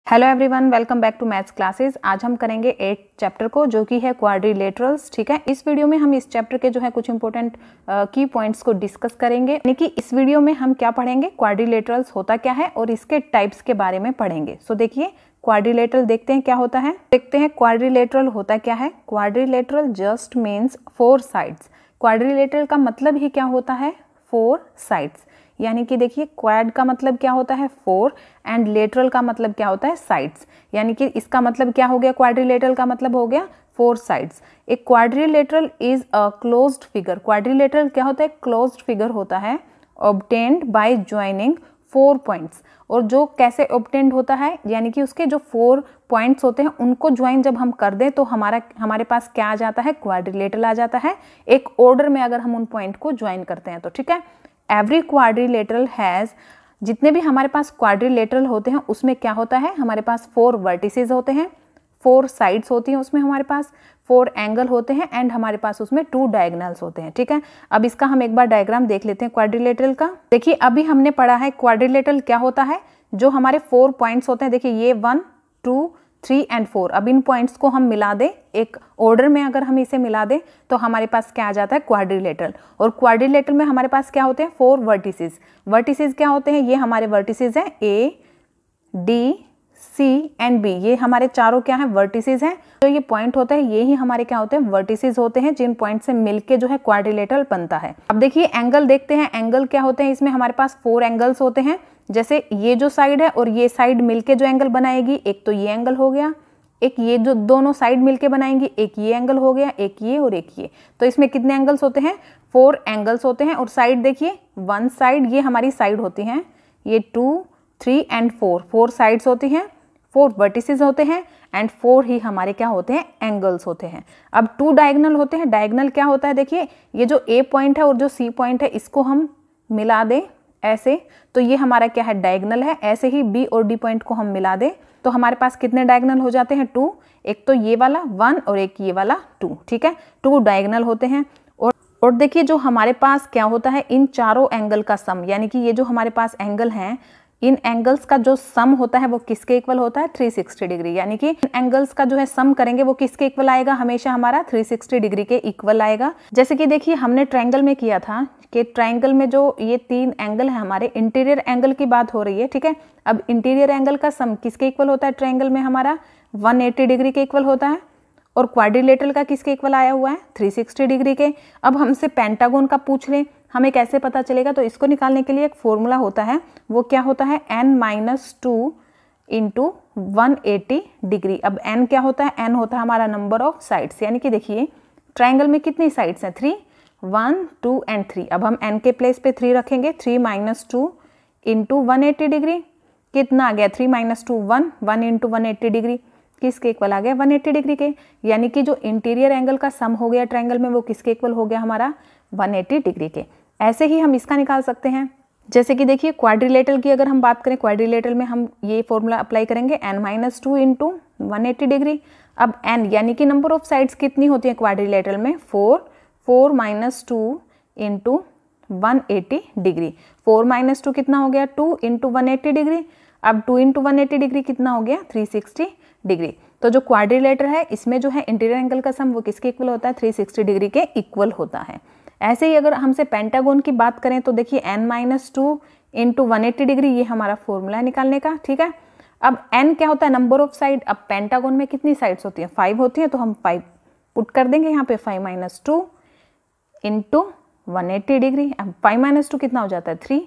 Hello everyone, welcome back to maths classes. आज हम करेंगे 8 चैप्टर को, जो कि है क्वाड्रिलेटरल्स। ठीक है, इस वीडियो में हम इस चैप्टर के जो है कुछ इंपॉर्टेंट की पॉइंट्स को डिस्कस करेंगे। यानी कि इस वीडियो में हम क्या पढ़ेंगे, क्वाड्रिलेटरल्स होता क्या है और इसके टाइप्स के बारे में पढ़ेंगे। सो देखिए, क्वाड्रिलेटरल देखते हैं क्या होता है। देखते हैं क्वाड्रिलेटरल होता क्या है। Quadrilateral just means 4 sides. Quadrilateral का मतलब ही क्या होता है, 4 साइड्स। यानी कि देखिए, क्वाड का मतलब क्या होता है 4 एंड लेटरल का मतलब क्या होता है साइड्स। यानी कि इसका मतलब क्या हो गया, क्वाड्रिलेटरल का मतलब हो गया 4 साइड्स। एक quadrilateral is a closed figure. Quadrilateral क्या होता है, क्लोज्ड फिगर होता है, ऑब्टेन्ड बाय ज्वाइनिंग 4 पॉइंट्स। और जो कैसे ऑब्टेन्ड होता है, यानी कि उसके जो 4 पॉइंट्स होते हैं उनको ज्वाइन जब हम कर दें तो हमारे पास क्या आ जाता है, क्वाड्रिलेटरल आ जाता है। एक ऑर्डर में अगर हम उन पॉइंट को ज्वाइन करते हैं तो ठीक है। एवरी क्वाड्रिलेटरल हैज़, जितने भी हमारे पास क्वाड्रिलेटरल होते हैं उसमें क्या होता है, हमारे पास 4 वर्टिसेस होते हैं, 4 साइड्स होती हैं उसमें, हमारे पास 4 एंगल होते हैं एंड हमारे पास उसमें 2 डायगोनल्स होते हैं। ठीक है, अब इसका हम एक बार डायग्राम देख लेते हैं क्वाड्रिलेटरल का। देखिए, अभी हमने पढ़ा है क्वाड्रिलेटरल क्या होता है। जो हमारे 4 पॉइंट्स होते हैं, देखिए ये 1, 2, 3 एंड 4। अब इन पॉइंट्स को हम मिला दें, एक ऑर्डर में अगर हम इसे मिला दें तो हमारे पास क्या आ जाता है, क्वाड्रिलेटरल। और क्वाड्रिलेटरल में हमारे पास क्या होते हैं, 4 वर्टिसेस। वर्टिसेस क्या होते हैं, ये हमारे वर्टिसेस हैं A, D, C and B। ये हमारे चारों क्या हैं, वर्टिसेस हैं। तो ये पॉइंट होता है, ये ही हमारे क्या होते हैं, वर्टिसेस होते हैं, जिन पॉइंट से मिलके जो है क्वाड्रिलेटरल बनता है। अब देखिए एंगल देखते हैं। एंगल क्या होते हैं, इसमें हमारे पास 4 एंगल्स होते हैं। जैसे ये जो साइड है और ये साइड मिलके जो एंगल बनाएगी, एक तो ये एंगल हो गया, एक ये जो दोनों साइड मिलके बनाएंगी, एक ये एंगल हो गया, एक ये और एक ये। तो इसमें कितने एंगल्स होते हैं, 4 एंगल्स होते हैं। और साइड देखिए, 1 साइड, ये हमारी साइड होती हैं, ये 2, 3 एंड 4 साइड्स होती हैं, 4 वर्टिसेस होते हैं एंड 4 ही हमारे क्या होते हैं, एंगल्स होते हैं। अब 2 डायगोनल होते हैं। डायगोनल क्या होता है, देखिए ये जो A पॉइंट है और जो C पॉइंट है, इसको हम मिला दें ऐसे, तो ये हमारा क्या है, डायगोनल है। ऐसे ही B और D पॉइंट को हम मिला दें तो हमारे पास कितने डायगोनल हो जाते हैं, 2। एक तो ये वाला 1 और एक ये वाला 2। ठीक है, 2 डायगोनल होते हैं। और देखिए, जो हमारे पास क्या होता है, इन चारों एंगल का सम, यानी कि ये जो हमारे पास एंगल हैं, इन एंगल्स का जो सम होता है वो किसके इक्वल होता है, 360 डिग्री। यानी कि इन एंगल्स का जो है सम करेंगे वो किसके इक्वल आएगा, हमेशा हमारा 360 डिग्री के इक्वल आएगा। जैसे कि देखिए, हमने ट्रायंगल में किया था कि ट्रायंगल में जो ये 3 एंगल है हमारे, इंटीरियर एंगल की बात हो रही है। ठीक है, अब इंटीरियर एंगल का सम किसके इक्वल होता है, ट्रायंगल में हमारा 180 डिग्री के इक्वल होता है। और क्वाड्रिलेटरल का किसके इक्वल आया हुआ है, 360 डिग्री के। अब हमसे पेंटागन का पूछ लें, हमें कैसे पता चलेगा, तो इसको निकालने के लिए एक फॉर्मूला होता है। वो क्या होता है, n-2 इंटू 180 डिग्री। अब n क्या होता है, n होता है हमारा नंबर ऑफ साइड्स। यानी कि देखिए, ट्रायंगल में कितनी साइड्स हैं, 3, 1, 2 एंड 3। अब हम n के प्लेस पे 3 रखेंगे। 3 - 2 इंटू 180 डिग्री, कितना आ गया, 3 - 2 1, 1 इंटू 180 डिग्री किसके इक्वल आ गया, 180 डिग्री के। यानी कि जो इंटीरियर एंगल का सम हो गया ट्रायंगल में, वो किसके इक्वल हो गया, हमारा 180 डिग्री के। ऐसे ही हम इसका निकाल सकते हैं। जैसे कि देखिए, क्वाड्रिलेटरल की अगर हम बात करें, क्वाड्रिलेटरल में हम ये फॉर्मूला अप्लाई करेंगे, n-2 इंटू 180 डिग्री। अब n यानी कि नंबर ऑफ साइड्स कितनी होती है क्वाड्रिलेटरल में, 4 - 2 इंटू 180 डिग्री। 4 - 2 कितना हो गया, 2 इंटू 180 डिग्री। अब 2 इंटू 180 डिग्री कितना हो गया, 360 डिग्री। तो जो क्वाड्रिलेटर है, इसमें जो है इंटीरियर एंगल का सम वो किसके इक्वल होता है, 360 डिग्री के इक्वल होता है। ऐसे ही अगर हमसे पेंटागन की बात करें तो देखिए, n-2 इंटू 180 डिग्री, ये हमारा फॉर्मूला है निकालने का। ठीक है, अब n क्या होता है, नंबर ऑफ साइड। अब पेंटागन में कितनी साइड्स होती हैं, 5 होती हैं, तो हम 5 पुट कर देंगे यहाँ पे। 5 - 2 इंटू 180 डिग्री। अब 5 - 2 कितना हो जाता है, 3।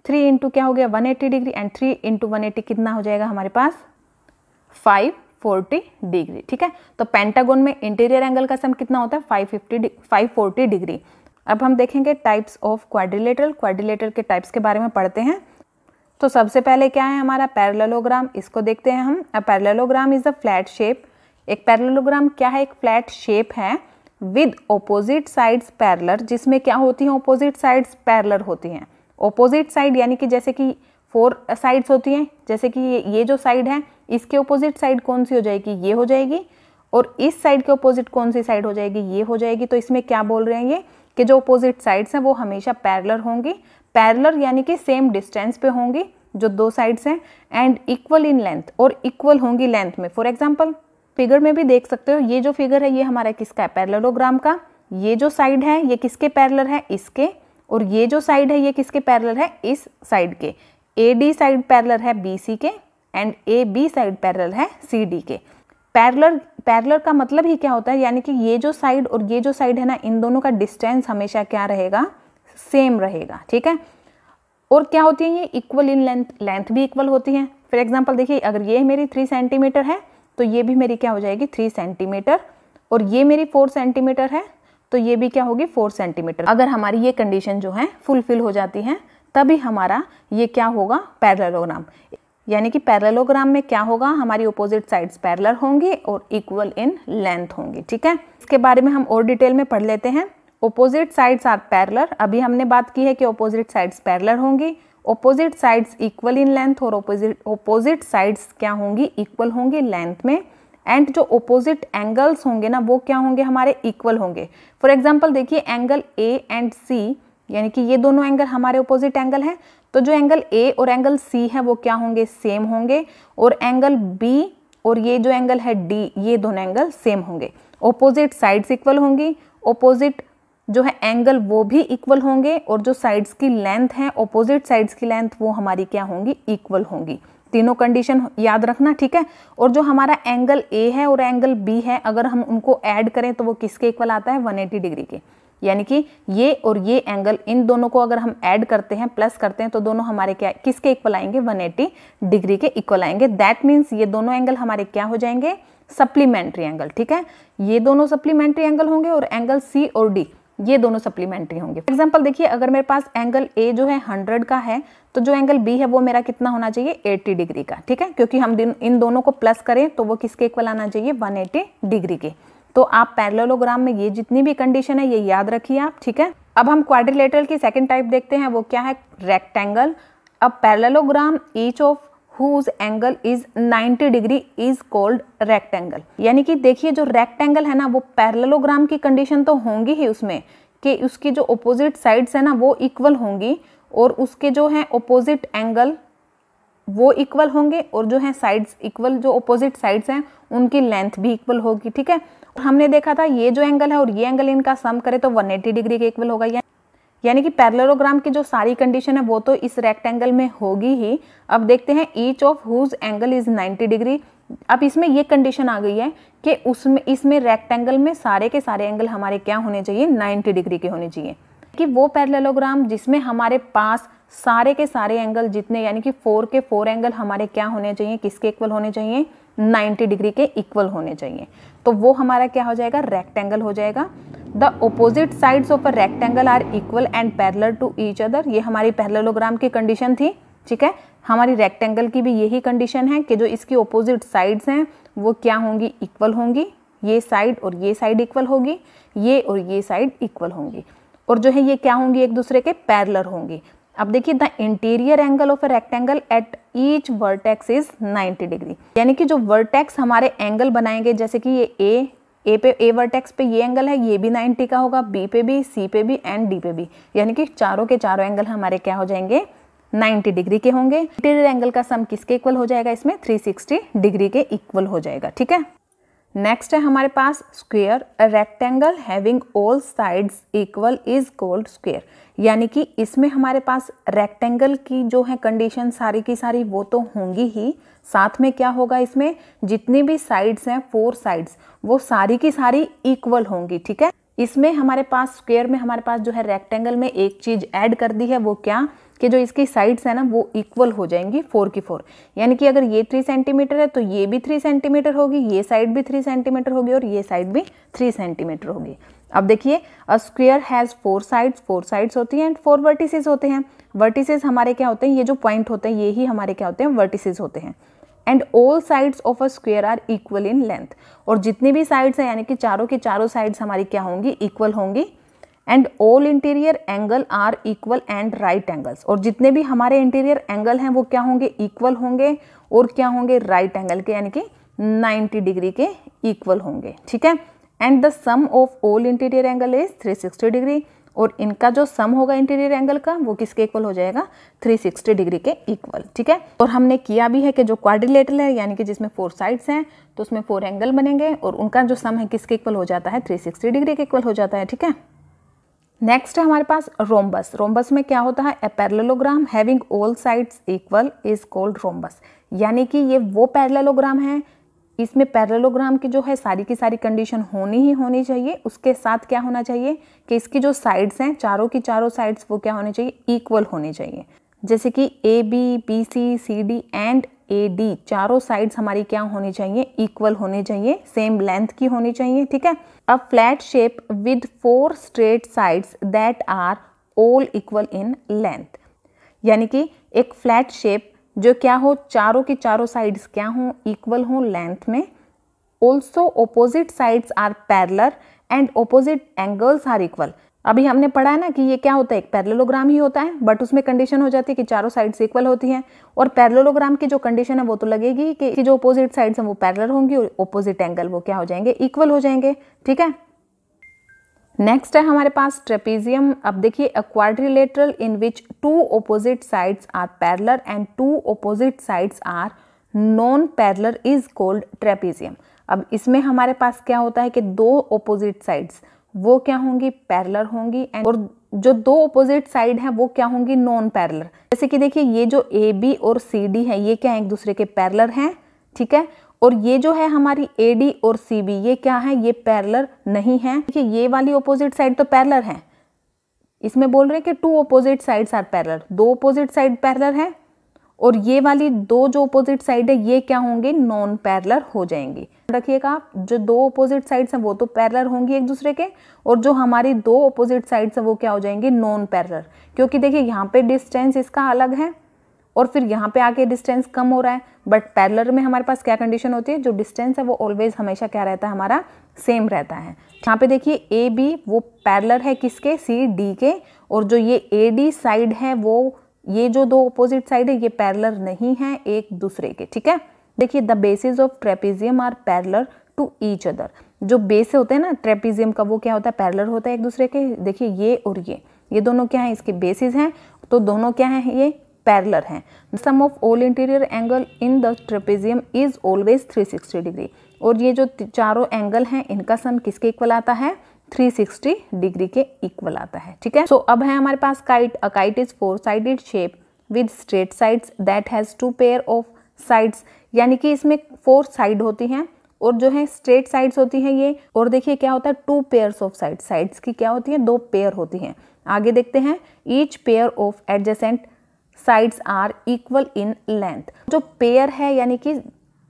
3 इंटू क्या हो गया, 180 डिग्री एंड 3 इंटू 180 कितना हो जाएगा हमारे पास, 540 डिग्री। ठीक है, तो पेंटागन में इंटीरियर एंगल का सम कितना होता है, 540 डिग्री। अब हम देखेंगे टाइप्स ऑफ क्वाड्रिलेटरल। क्वाड्रिलेटरल के टाइप्स के बारे में पढ़ते हैं। तो सबसे पहले क्या है हमारा, पैरेललोग्राम। इसको देखते हैं हम। A parallelogram is a flat shape. एक पैरेललोग्राम क्या है, एक फ्लैट शेप है विद ऑपोजिट साइड्स पैरेलल, जिसमें क्या होती हैं, ऑपोजिट साइड्स पैरेलल होती हैं। ऑपोजिट साइड यानी कि जैसे कि 4 साइड्स होती हैं, जैसे कि ये जो साइड है, इसके ऑपोजिट साइड कौन सी हो जाएगी, ये हो जाएगी। और इस साइड के ऑपोजिट कौन सी साइड हो जाएगी, ये हो जाएगी। तो इसमें क्या बोल रहे हैं ये, कि जो ऑपोजिट साइड्स हैं वो हमेशा पैरेलल होंगी। पैरेलल यानी कि सेम डिस्टेंस पे होंगी। जो दो साइड्स हैं, एंड इक्वल इन लेंथ, और इक्वल होंगी लेंथ में। फॉर एग्जांपल फिगर में भी देख सकते हो, ये जो फिगर है ये हमारा किसका है, पैरेललोग्राम का। ये जो साइड है ये किसके पैरेलल है, इसके, और ये जो साइड है ये किसके पैरेलल है, इस साइड के। AD साइड पैरेलल है BC के, एंड AB साइड पैरेलल है CD के। पैरेलल का मतलब ही क्या होता है, यानी कि ये जो साइड और ये जो साइड है ना, इन दोनों का डिस्टेंस हमेशा क्या रहेगा, सेम रहेगा, ठीक है। और क्या होती है ये, इक्वल इन लेंथ, लेंथ भी इक्वल होती है। फॉर एग्जांपल देखिए, अगर ये मेरी 3 सेंटीमीटर है तो ये भी मेरी क्या हो जाएगी 3 सेंटीमीटर, और ये मेरी 4 सेंटीमीटर है तो ये भी क्या होगी 4 सेंटीमीटर। अगर हमारी ये कंडीशन जो है फुलफिल हो जाती है तभी हमारा ये क्या होगा, पैरेललोग्राम। यानी कि पैरेललोग्राम में क्या होगा, हमारी अपोजिट साइड्स पैरेलल होंगी और इक्वल इन लेंथ होंगी, ठीक है। इसके बारे में हम और डिटेल में पढ़ लेते हैं। अपोजिट साइड्स आर पैरेलल, अभी हमने बात की है कि अपोजिट साइड्स पैरेलल होंगी। Opposite sides equal in length, और अपोजिट साइड्स क्या होंगी, इक्वल होंगी लेंथ में। एंड जो अपोजिट एंगल्स होंगे ना वो क्या होंगे, हमारे इक्वल होंगे। फॉर एग्जांपल देखिए, एंगल A एंड C, यानी कि ये दोनों एंगल हमारे अपोजिट एंगल हैं, तो जो एंगल A और एंगल C है वो क्या होंगे, सेम होंगे। और एंगल B और ये जो एंगल है D, ये दोनों एंगल सेम होंगे। अपोजिट साइड्स इक्वल होंगी, अपोजिट जो है एंगल वो भी इक्वल होंगे, और जो साइड्स की लेंथ है, अपोजिट साइड्स की लेंथ वो हमारी क्या होंगी, इक्वल होंगी। तीनों कंडीशन याद रखना, ठीक है। और जो हमारा एंगल A है और एंगल B है, अगर हम उनको ऐड करें तो वो किसके इक्वल आता है, 180 डिग्री के। यानी कि ये और ये एंगल, इन दोनों को अगर हम ऐड करते हैं, प्लस करते हैं, तो दोनों हमारे क्या किसके इक्वल आएंगे, 180 डिग्री के इक्वल आएंगे। दैट मीन्स ये दोनों एंगल हमारे क्या हो जाएंगे, सप्लीमेंट्री एंगल, ठीक है। ये दोनों सप्लीमेंट्री एंगल होंगे, और एंगल C और D ये दोनों सप्लीमेंट्री होंगे। फॉर एग्जांपल देखिए, अगर मेरे पास एंगल A जो है 100 का है, तो जो एंगल B है वो मेरा कितना होना चाहिए, 80 डिग्री का, ठीक है। क्योंकि हम इन दोनों को प्लस करें तो वो किसके इक्वल आना चाहिए, 180 डिग्री के। तो आप पैरेललोग्राम में ये जितनी भी कंडीशन है ये याद रखिए आप, ठीक है। अब हम क्वाड्रिलेटरल की सेकंड टाइप देखते हैं, वो क्या है, रेक्टेंगल। अब parallelogram each of whose angle is 90 degree is called rectangle। यानी कि देखिए, जो रेक्टेंगल है ना वो पैरेललोग्राम की कंडीशन तो होंगी ही उसमें, कि उसकी जो अपोजिट साइड्स है ना वो इक्वल होंगी, और उसके जो है अपोजिट एंगल वो इक्वल होंगे, और जो है साइड्स इक्वल, जो अपोजिट साइड्स हैं उनकी लेंथ भी इक्वल होगी, ठीक है। हमने देखा था ये जो एंगल है और ये एंगल, इनका सम करे तो 180 डिग्री के इक्वल होगा। यानी कि पैरेललोग्राम की जो सारी कंडीशन है वो तो इस रेक्टेंगल में होगी ही। अब देखते हैं, each of whose angle is 90 degree. अब इसमें ये कंडीशन आ गई है कि इसमें रेक्टेंगल में सारे के सारे एंगल हमारे क्या होने चाहिए, 90 डिग्री के होने चाहिए। कि वो पैरेललोग्राम जिसमें हमारे पास सारे के सारे एंगल जितने, यानी कि 4 के 4 एंगल हमारे क्या होने चाहिए, किसके इक्वल होने चाहिए, 90 डिग्री के इक्वल होने चाहिए। तो वो हमारा क्या हो जाएगा, रेक्टेंगल हो जाएगा। The opposite sides of a rectangle are equal and parallel to each other. ये हमारी पैरेललोग्राम की कंडीशन थी, ठीक है। हमारी रेक्टेंगल की भी यही कंडीशन है कि जो इसकी ऑपोजिट साइड्स हैं वो क्या होंगी, इक्वल होंगी। ये साइड और ये साइड इक्वल होगी, ये और ये साइड इक्वल होंगी, और जो है ये क्या होंगी, एक दूसरे के पैरेलल होंगी। अब देखिए, the interior angle of a rectangle at each vertex is 90 degree. यानी कि जो वर्टेक्स हमारे एंगल बनाएंगे, जैसे कि ये ए वर्टेक्स पे ये एंगल है, ये भी 90 का होगा, बी पे भी, सी पे भी एंड डी पे भी। यानी कि चारों के चारों एंगल हमारे क्या हो जाएंगे, 90 डिग्री के होंगे। इंटीरियर एंगल का सम किसके इक्वल हो जाएगा, इसमें 360 डिग्री के इक्वल हो जाएगा, ठीक है। नेक्स्ट है हमारे पास square. A rectangle having all sides equal is called square. यानी कि इसमें हमारे पास रेक्टेंगल की जो है कंडीशन सारी की सारी वो तो होंगी ही, साथ में क्या होगा, इसमें जितनी भी साइड्स हैं 4 साइड्स वो सारी की सारी इक्वल होंगी, ठीक है। इसमें हमारे पास स्क्वायर में हमारे पास जो है रेक्टेंगल में एक चीज ऐड कर दी है, वो क्या, कि जो इसकी साइड्स है ना वो इक्वल हो जाएंगी 4 की 4। यानी कि अगर ये 3 सेंटीमीटर है तो ये भी 3 सेंटीमीटर होगी, ये साइड भी 3 सेंटीमीटर होगी, और ये साइड भी 3 सेंटीमीटर होगी। अब देखिए, अ स्क्वायर हैज 4 साइड्स होती हैं एंड 4 वर्टिसेस होते हैं। वर्टिसेस हमारे क्या होते हैं, ये जो पॉइंट होते हैं ये ही हमारे क्या होते हैं, वर्टिसेस होते हैं। And all sides of a square are equal in length. और जितनी भी साइड्स हैं, यानी कि चारों की चारों साइड्स हमारी क्या होंगी, इक्वल होंगी। And all interior angle are equal and right angles. और जितने भी हमारे इंटीरियर एंगल हैं वो क्या होंगे, इक्वल होंगे, और क्या होंगे, राइट एंगल के, यानी कि 90 डिग्री के इक्वल होंगे, ठीक है। And the sum of all interior angle is 360 degree. और इनका जो सम होगा इंटीरियर एंगल का वो किसके इक्वल हो जाएगा, 360 डिग्री के इक्वल। ठीक है, और हमने किया भी है कि जो क्वाड्रिलेटरल है यानी कि जिसमें 4 साइड्स हैं तो उसमें 4 एंगल बनेंगे और उनका जो सम है किसके इक्वल हो जाता है, 360 डिग्री के इक्वल हो जाता है। ठीक है, नेक्स्ट है हमारे पास रोम्बस। रोम्बस में क्या होता है, a parallelogram having all sides equal is called rhombus, यानी कि ये वो पैरेललोग्राम है, इसमें पैरेललोग्राम की जो है सारी की सारी कंडीशन होनी ही होनी चाहिए। उसके साथ क्या होना चाहिए कि इसकी जो साइड्स हैं चारों की चारों साइड्स वो क्या होनी चाहिए, इक्वल होनी चाहिए। जैसे कि A B, B C, C D and A D चारों साइड्स हमारी क्या होनी चाहिए, इक्वल होनी चाहिए, सेम लेंथ की होनी चाहिए। ठीक है, a flat shape with 4 straight sides that are all equal in length, यानी कि एक फ्लैट शेप जो क्या हो, चारों की चारों साइड्स क्या हो, इक्वल हो लेंथ में। Also opposite sides are parallel and opposite angles are equal. अभी हमने पढ़ा है ना कि ये क्या होता है, एक पैरेललोग्राम ही होता है, बट उसमें कंडीशन हो जाती है कि चारों साइड्स इक्वल होती हैं। और पैरेललोग्राम की जो कंडीशन है वो तो लगेगी कि जो ऑपोजिट साइड्स हैं वो पैरेलल होंगी और ऑपोजिट एंगल वो क्या हो जाएंगे, इक्वल हो जाएंगे। ठीक है, नेक्स्ट है हमारे पास ट्रेपीजियम। अब देखिए, a quadrilateral in which 2 opposite sides are parallel and 2 opposite sides are non parallel is called trapezium. अब इसमें हमारे पास क्या होता है कि 2 ऑपोजिट साइड्स वो क्या होंगी, पैरेलल होंगी, एंड और जो 2 ऑपोजिट साइड है वो क्या होंगी, नॉन पैरेलल। जैसे कि देखिए, ये जो ए बी और सी डी है ये क्या है, एक दूसरे के पैरेलल हैं। ठीक है, और ये जो है हमारी ए डी और सी बी ये क्या है, ये पैरेलल नहीं है। देखिए, ये वाली ऑपोजिट साइड तो पैरेलल है, इसमें बोल रहे हैं कि 2 opposite sides are parallel, 2 opposite side parallel है, और ये वाली 2 जो ऑपोजिट साइड है ये क्या होंगे, नॉन पैरेलल हो जाएंगी। रखिएगा आप, जो 2 ऑपोजिट साइड्स हैं वो तो पैरेलल होंगी एक दूसरे के, और जो हमारी 2 ऑपोजिट साइड्स हैं वो क्या हो जाएंगी, नॉन पैरेलल। क्योंकि देखिए यहाँ पे डिस्टेंस इसका अलग है और फिर यहाँ पे आके डिस्टेंस कम हो रहा है, बट पैरेलल में हमारे पास क्या कंडीशन होती है, जो डिस्टेंस है वो ऑलवेज हमेशा क्या रहता है, हमारा सेम रहता है। यहाँ पे देखिए ए बी वो पैरेलल है किसके, सी डी के, और जो ये ए डी साइड है वो, ये जो 2 ऑपोजिट साइड है ये पैरेलल नहीं है एक दूसरे के। ठीक है, देखिए, the bases of trapezium are parallel to each other. जो बेस होते हैं ना ट्रेपीजियम का वो क्या होता है, पैरेलल होता है एक दूसरे के। देखिए, ये और ये दोनों क्या है, इसके बेसिस हैं, तो दोनों क्या है, ये पैरेलल हैं। Sum of all interior angle in the trapezium is always 360 degree. और ये जो चारों एंगल हैं इनका सम किसके इक्वल आता है, 360 डिग्री के इक्वल आता है। ठीक है, सो अब है हमारे पास kite. A kite is 4 sided shape with straight sides that has 2 pair of sides, यानी कि इसमें 4 साइड होती हैं और जो है स्ट्रेट साइड्स होती हैं ये। और देखिए क्या होता है, 2 पेयर्स ऑफ साइड्स, साइड्स की क्या होती हैं, 2 पेयर होती हैं। आगे देखते हैं, each pair of adjacent sides are equal in length. जो पेयर है यानी कि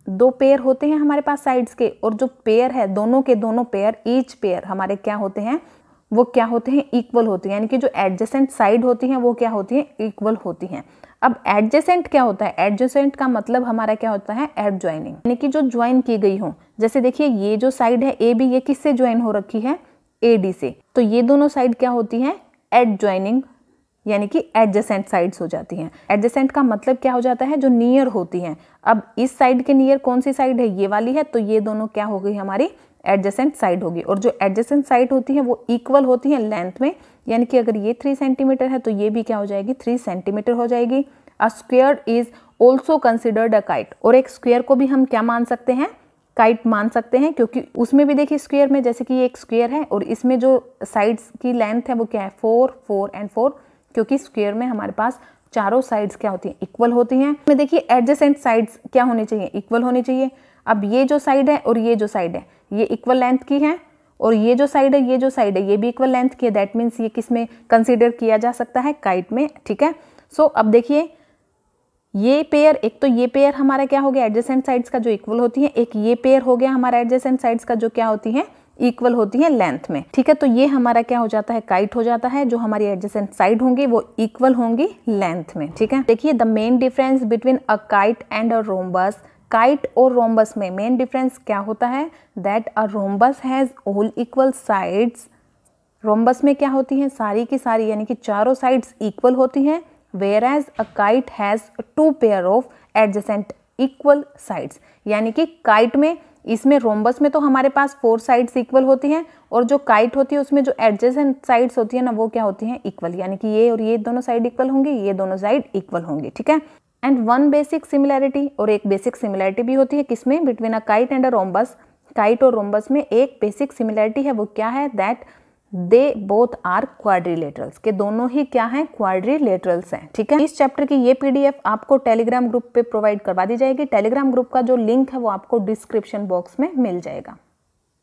2 पेयर होते हैं हमारे पास साइड्स के, और जो पेयर है दोनों के दोनों पेयर, ईच पेयर हमारे क्या होते हैं, वो क्या होते हैं, इक्वल होती हैं। यानी कि जो एडजेसेंट साइड होती हैं वो क्या होती हैं, इक्वल होती हैं। अब एडजेसेंट क्या होता है, एडजेसेंट का मतलब हमारा क्या होता है, एडजॉइनिंग, यानी कि जो ज्वाइन की गई हो। जैसे देखिए, ये जो साइड है ए बी ये किससे ज्वाइन हो रखी है, ए डी से, तो ये दोनों साइड क्या होती हैं, एडजॉइनिंग, यानी कि एडजेसेंट साइड्स हो जाती हैं। एडजेसेंट का मतलब क्या हो जाता है, जो नियर होती हैं। अब इस साइड के नियर कौन सी साइड है, ये वाली है, तो ये दोनों क्या हो गई, हमारी एडजेसेंट साइड होगी। और जो एडजेसेंट साइड होती है वो इक्वल होती है लेंथ में, यानी कि अगर ये 3 सेंटीमीटर है तो ये भी क्या हो जाएगी, 3 सेंटीमीटर हो जाएगी। A square is also considered a kite. और एक स्क्वायर को भी हम क्या मान सकते हैं, काइट मान सकते हैं, क्योंकि उसमें भी देखिए स्क्वायर में, जैसे कि ये एक स्क्वायर है और इसमें जो साइड्स की लेंथ है वो क्या है, 4 4 एंड 4, क्योंकि स्क्वायर में हमारे पास चारों साइड्स क्या होती हैं, इक्वल होती हैं। में देखिए एडजेसेंट साइड्स क्या होनी चाहिए, इक्वल होनी चाहिए। अब ये जो साइड है और ये जो साइड है ये इक्वल लेंथ की है, और ये जो साइड है ये जो साइड है ये भी इक्वल लेंथ की है। दैट मीन्स ये किस में कंसीडर किया जा सकता है, काइट में। ठीक है, सो अब देखिए ये पेयर, एक तो ये पेयर हमारा क्या हो गया, एडजेसेंट साइड्स का जो इक्वल होती है, एक ये पेयर हो गया हमारा एडजेसेंट साइड्स का जो क्या होती है, इक्वल होती है लेंथ में। ठीक है, तो ये हमारा क्या हो जाता है, काइट हो जाता है। जो हमारी एडजेसेंट साइड होंगी वो इक्वल होंगी लेंथ में। ठीक है, देखिए the main difference between a kite and a rhombus. Kite और रोम्बस में मेन डिफरेंस क्या होता है, that a rhombus has all equal sides. Rhombus में क्या होती है, सारी की सारी यानी कि चारों साइड्स इक्वल होती हैं, whereas a kite has 2 pair of adjacent equal sides। यानी कि काइट में इसमें रोम्बस में तो हमारे पास 4 साइड्स इक्वल होती हैं और जो काइट होती है उसमें जो एडजेसेंट साइड्स होती है ना वो क्या होती हैं, इक्वल, यानी कि ये और ये दोनों साइड इक्वल होंगी, ये दोनों साइड इक्वल होंगी, ठीक है। एंड वन बेसिक सिमिलैरिटी, और एक बेसिक सिमिलैरिटी भी होती है किसमें, between a kite and a rhombus. Kite और रोम्बस में एक बेसिक सिमिलैरिटी है, वो क्या है, that they both are quadrilaterals, के दोनों ही क्या हैं, क्वाड्रिलेटरल्स हैं, ठीक है। इस चैप्टर की ये पीडीएफ आपको टेलीग्राम ग्रुप पे प्रोवाइड करवा दी जाएगी। टेलीग्राम ग्रुप का जो लिंक है वो आपको डिस्क्रिप्शन बॉक्स में मिल जाएगा।